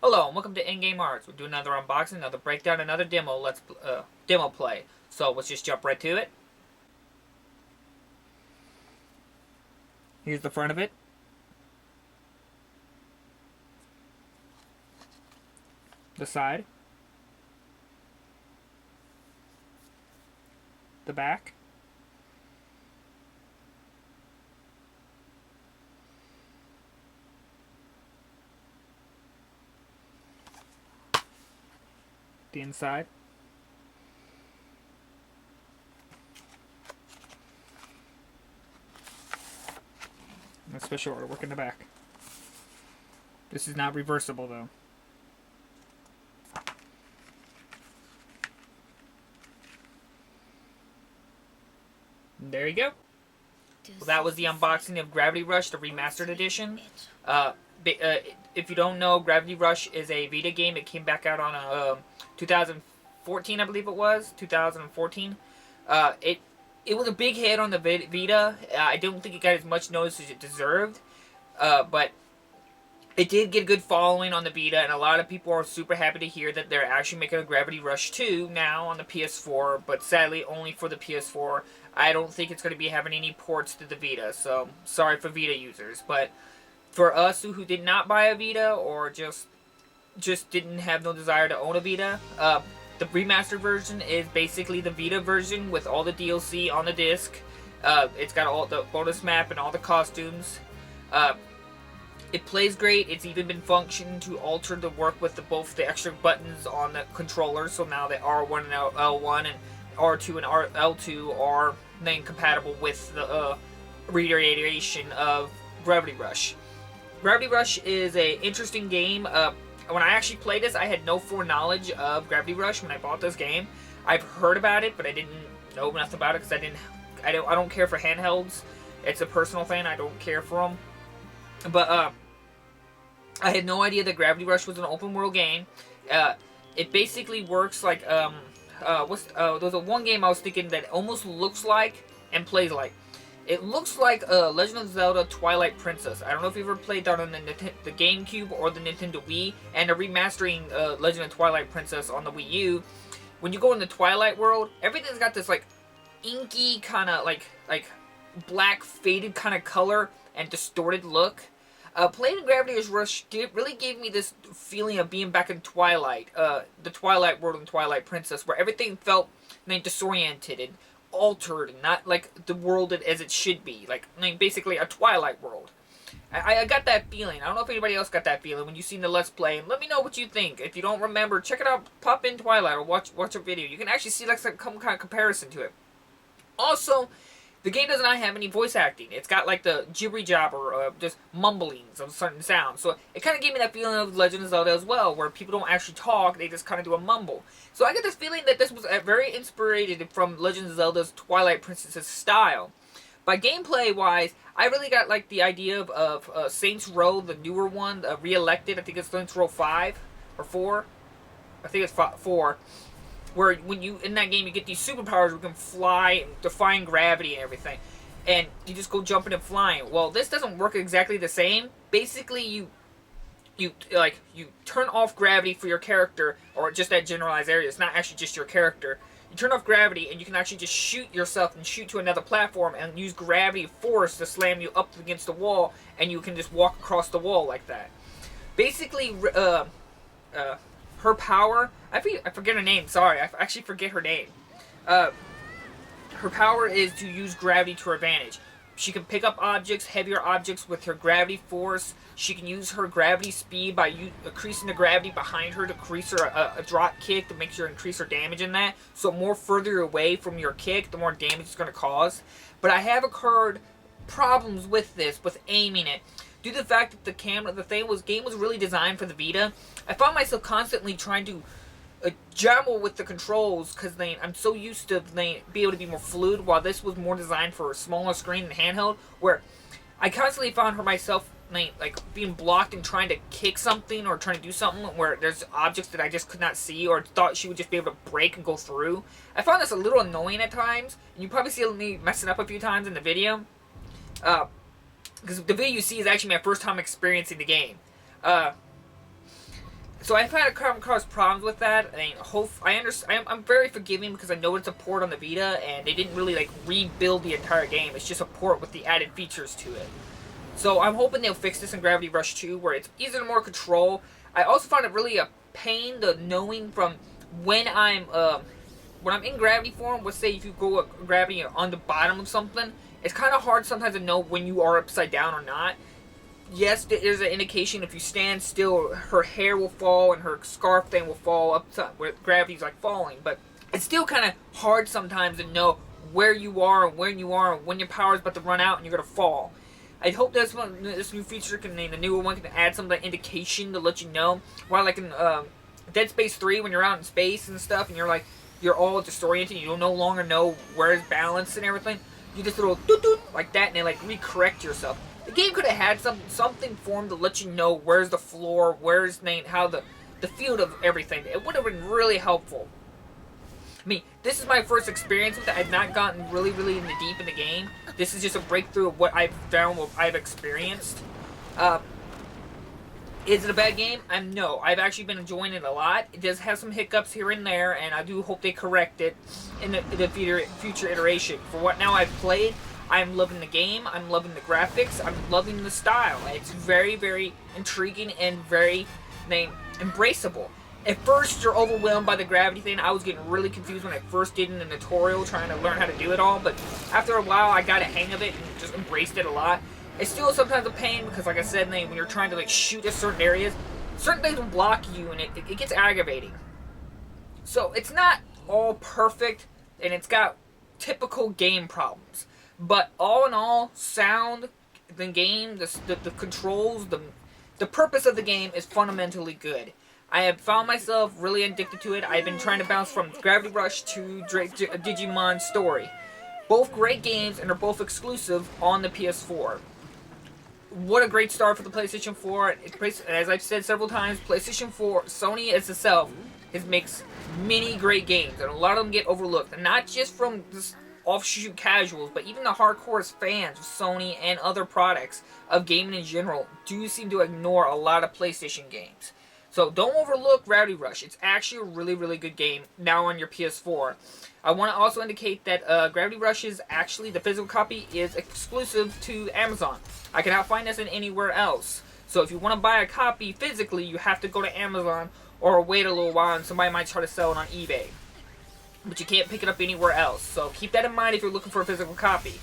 Hello and welcome to In-Game Arts. We're doing another unboxing, another breakdown, another demo. Demo play. So let's just jump right to it. Here's the front of it. The side. The back. The inside. And a special artwork in the back. This is not reversible though. And there you go. Well, that was the unboxing of Gravity Rush, the Remastered Edition. If you don't know, Gravity Rush is a Vita game. It came back out on 2014, I believe it was. 2014. It was a big hit on the Vita. I don't think it got as much notice as it deserved. But it did get a good following on the Vita, and a lot of people are super happy to hear that they're actually making a Gravity Rush 2 now on the PS4, but sadly only for the PS4. I don't think it's going to be having any ports to the Vita, so sorry for Vita users. But for us who did not buy a Vita or just didn't have no desire to own a Vita, the remastered version is basically the Vita version with all the DLC on the disc. It's got all the bonus map and all the costumes. It plays great. It's even been functioned to alter the work with both the extra buttons on the controller. So now the R1 and L1 and R2 and L2 are then compatible with the reiteration of Gravity Rush. Gravity Rush is an interesting game. When I actually played this, I had no foreknowledge of Gravity Rush when I bought this game. I've heard about it, but I didn't know enough about it because I don't care for handhelds. It's a personal thing. I don't care for them. But I had no idea that Gravity Rush was an open world game. It basically works like there's one game I was thinking that almost looks like and plays like. It looks like Legend of Zelda Twilight Princess. I don't know if you've ever played that on the GameCube or the Nintendo Wii, and they're remastering Legend of Twilight Princess on the Wii U. When you go in the Twilight world, everything's got this like inky kind of like black faded kind of color and distorted look. Playing Gravity Rush really gave me this feeling of being back in Twilight, the Twilight world and Twilight Princess, where everything felt disoriented and altered, and not like the world as it should be. Like, basically a Twilight world. I got that feeling. I don't know if anybody else got that feeling when you seen the Let's Play. And let me know what you think. If you don't remember, check it out. Pop in Twilight or watch a video. You can actually see like some kind of comparison to it. Also, the game does not have any voice acting. It's got like the jibbery jabber, just mumblings of certain sounds. So it kind of gave me that feeling of Legend of Zelda as well, where people don't actually talk, they just kind of do a mumble. So I get this feeling that this was very inspired from Legend of Zelda's Twilight Princess's style. By gameplay wise, I really got like the idea of Saints Row, the newer one, re-elected. I think it's Saints Row 5 or 4. I think it's 4. Where when you in that game you get these superpowers, you can fly, defying gravity and everything, and you just go jumping and flying. Well, this doesn't work exactly the same. Basically, you turn off gravity for your character, or just that generalized area. It's not actually just your character. You turn off gravity, and you can actually just shoot yourself and shoot to another platform, and use gravity force to slam you up against the wall, and you can just walk across the wall like that. Basically, her power, I forget her name, sorry, I actually forget her name. Her power is to use gravity to her advantage. She can pick up objects, heavier objects, with her gravity force. She can use her gravity speed by increasing the gravity behind her to increase her a drop kick to make sure increase her damage in that. So more further away from your kick, the more damage it's going to cause. But I have occurred problems with this, with aiming it. Due to the fact that the game was really designed for the Vita, I found myself constantly trying to jumble with the controls because I'm so used to be able to be more fluid, while this was more designed for a smaller screen and handheld, where I constantly found myself like being blocked and trying to kick something or trying to do something where there's objects that I just could not see or thought she would just be able to break and go through. I found this a little annoying at times, and you probably see me messing up a few times in the video. Because the video you see is actually my first time experiencing the game. So I've had to come across problems with that. I mean, I'm very forgiving because I know it's a port on the Vita, and they didn't really like rebuild the entire game. It's just a port with the added features to it. So I'm hoping they'll fix this in Gravity Rush 2, where it's easier to more control. I also found it really a pain the knowing from when I'm in gravity form. Let's say if you go gravity on the bottom of something, it's kind of hard sometimes to know when you are upside down or not. Yes, there is an indication if you stand still, her hair will fall and her scarf thing will fall up to where gravity's like falling. But it's still kind of hard sometimes to know where you are and when you are and when your power is about to run out and you're gonna fall. I hope this new feature the newer one can add some of that indication to let you know. While like in Dead Space 3, when you're out in space and stuff, and you're all disoriented, you no longer know where's balance and everything. You just little doot doot like that, and they like recorrect yourself. The game could have had something for them to let you know where's the floor, where's how the field of everything. It would have been really helpful. I mean, this is my first experience with it. I've not gotten really in the deep in the game. This is just a breakthrough of what I've found, what I've experienced. Is it a bad game? No. I've actually been enjoying it a lot. It does have some hiccups here and there, and I do hope they correct it in the future iteration. For what now I've played, I'm loving the game, I'm loving the graphics, I'm loving the style. It's very intriguing and very embraceable. At first, you're overwhelmed by the gravity thing. I was getting really confused when I first did in the tutorial trying to learn how to do it all, but after a while, I got a hang of it and just embraced it a lot. It's still sometimes a pain because, like I said, when you're trying to like shoot at certain areas, certain things will block you and it gets aggravating. So it's not all perfect, and it's got typical game problems. But all in all, sound, the game, the controls, the purpose of the game is fundamentally good. I have found myself really addicted to it. I've been trying to bounce from Gravity Rush to Digimon Story. Both great games, and they're both exclusive on the PS4. What a great start for the PlayStation 4. As I've said several times, PlayStation 4, Sony as itself, makes many great games, and a lot of them get overlooked. And not just from this offshoot casuals, but even the hardcore fans of Sony and other products of gaming in general do seem to ignore a lot of PlayStation games. So don't overlook Gravity Rush. It's actually a really good game now on your PS4. I want to also indicate that Gravity Rush is actually, the physical copy is exclusive to Amazon. I cannot find this in anywhere else. So if you want to buy a copy physically, you have to go to Amazon or wait a little while and somebody might try to sell it on eBay. But you can't pick it up anywhere else. So keep that in mind if you're looking for a physical copy.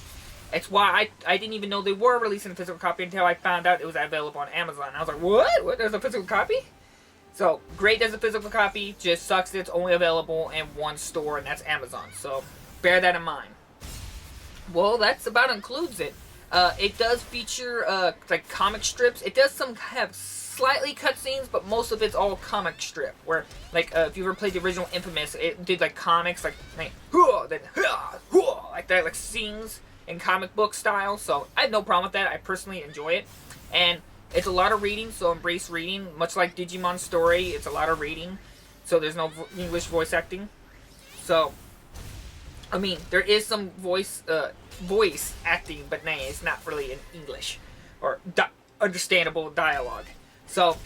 That's why I didn't even know they were releasing a physical copy until I found out it was available on Amazon. I was like, what? There's a physical copy? So, great as a physical copy, just sucks that it's only available in one store, and that's Amazon. So, bear that in mind. Well, that's about includes it. It does feature, like, comic strips. It does have slightly cutscenes, but most of it's all comic strip. Where, like, if you ever played the original Infamous, it did, like, comics, like that, like, scenes in comic book style. So, I have no problem with that. I personally enjoy it. And it's a lot of reading, so embrace reading. Much like Digimon Story, it's a lot of reading. So there's no English voice acting. So, I mean, there is some voice acting, but nay, it's not really in English. Or understandable dialogue. So,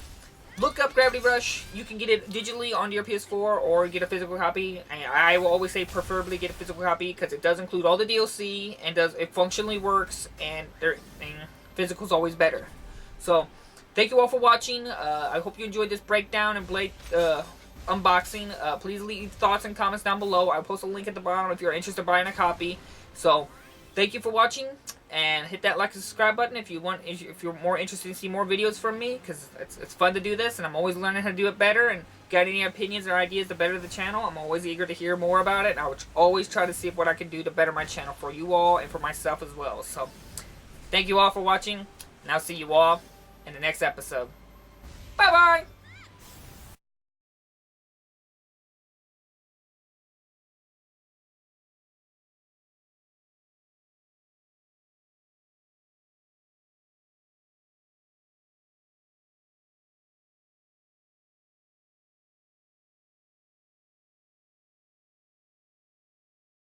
look up Gravity Rush. You can get it digitally onto your PS4 or get a physical copy. And I will always say preferably get a physical copy because it does include all the DLC and it functionally works, and physical's always better. So, thank you all for watching. I hope you enjoyed this breakdown and Blade unboxing. Please leave thoughts and comments down below. I'll post a link at the bottom if you're interested in buying a copy. So, thank you for watching, and hit that like and subscribe button if you're more interested in seeing more videos from me, because it's fun to do this, and I'm always learning how to do it better. And got any opinions or ideas to better the channel, I'm always eager to hear more about it. And I would always try to see what I can do to better my channel for you all and for myself as well. So, thank you all for watching, and I'll see you all in the next episode. Bye-bye!